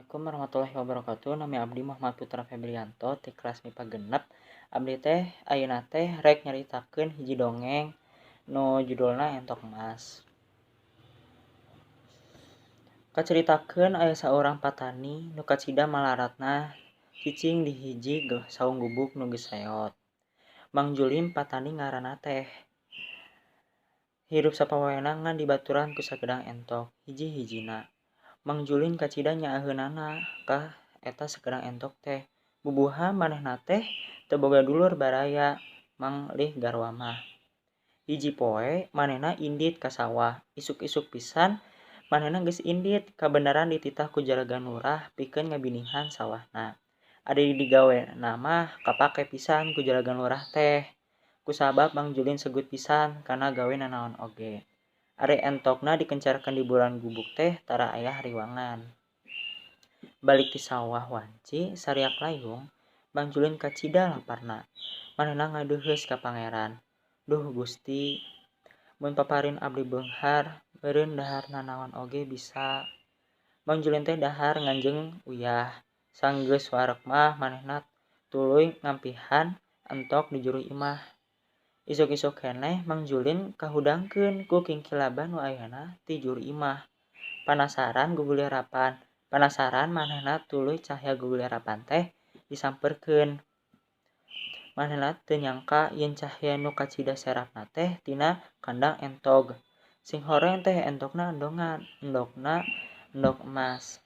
Assalamualaikum warahmatullahi wabarakatuh. Nami abdi Muhammad Putra Febrianto ti kelas MIPA genep. Abdi teh ayeuna teh rek nyaritakeun hiji dongeng nu judulna Entok Emas. Kacaritakeun aya saurang patani nu kacida malaratna cicing di hiji saung gubuk nu geus seot. Mang Julim patani ngaranna teh. Hirup sapawaena ngan dibaturan ku sagedang entok hiji-hijina. Mang Julin kacida nyaaheunana ka eta sagedang entok teh. Bubuha manehna teh teu boga dulur baraya manglih garwa mah. Hiji poe manehna indit ka sawah. Isuk-isuk pisan manehna geus indit kabeneran dititah ku Juragan Lurah pikeun ngabinihan sawahna. Ade digawena mah kapake pisan ku Juragan Lurah teh. Kusabab Mang Julin segut pisan kana gawe nanaon oge. Are entokna dikencarkeun di bulan gubuk teh tara aya riwangan. Balik ti sawah wanci sariak layung, Mang Julin kacida laparna. Manehna ngadeuheus ka pangeran. Duh Gusti, mun paparin abdi beunghar, beureun dahar nanaon oge bisa. Mang Julin teh dahar nganjeng uyah. Sanggeus wareg mah manehna tuluy ngampihan entok di juru imah. Isuk-isuk keneh Mang Julin kahudangkeun ku kingkilaban nu ayeuna ti juru imah. Panasaran manehna tuluy cahya gugulirapan teh disampeurkeun. Manehna teu nyangka yen cahya nu kacida serapna teh tina kandang entog. Sing horeng teh entokna endongan, endokna endok emas.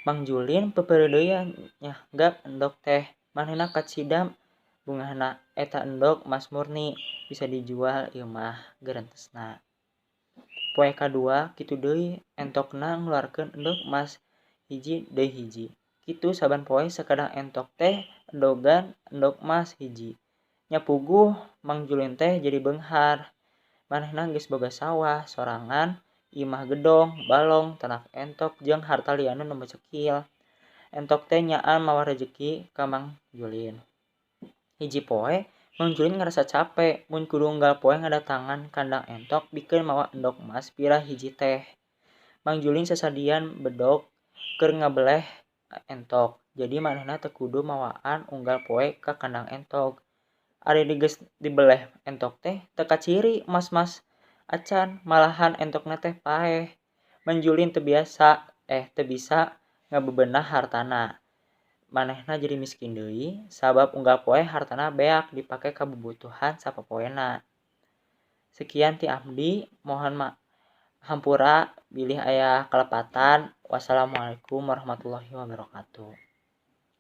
Mang Julin pepereudeuyan nyanggap endok teh. Manehna kacida bungahna eta endok emas murni bisa dijual ieu mah geurentesna. Poe kadua kitu deui entokna ngaluarkeun endok emas hiji deui hiji. Kitu saban poe sakadang entok teh endogan endok emas hiji. Nya puguh Mang Julin teh jadi beunghar. Manehna geus boga sawah sorangan, imah gedong, balong, ternak entok jeung harta liana nu mecekil. Entok teh nyaan mawa rejeki ka Mang Julin. Hiji poe Mang Julin ngarasa cape mun kudu unggal poe ngadatangan kandang entok pikeun mawa endok emas pira hiji teh. Mang Julin sasadian bedog keur ngabeleh entok. Jadi manehna teu kudu mawaan unggal poe ka kandang entok. Ari geus dibeleh entok teh teu kaciri emas-emas acan, malahan entokna teh paeh. Mang Julin teu bisa ngabebenah hartana. Manehna jadi miskin deui sabab unggal poe hartana beak dipake ka bubutuhan sapopoena. Sekian ti abdi, mohon hampura bilih aya kalepatan. Wassalamualaikum warahmatullahi wabarakatuh.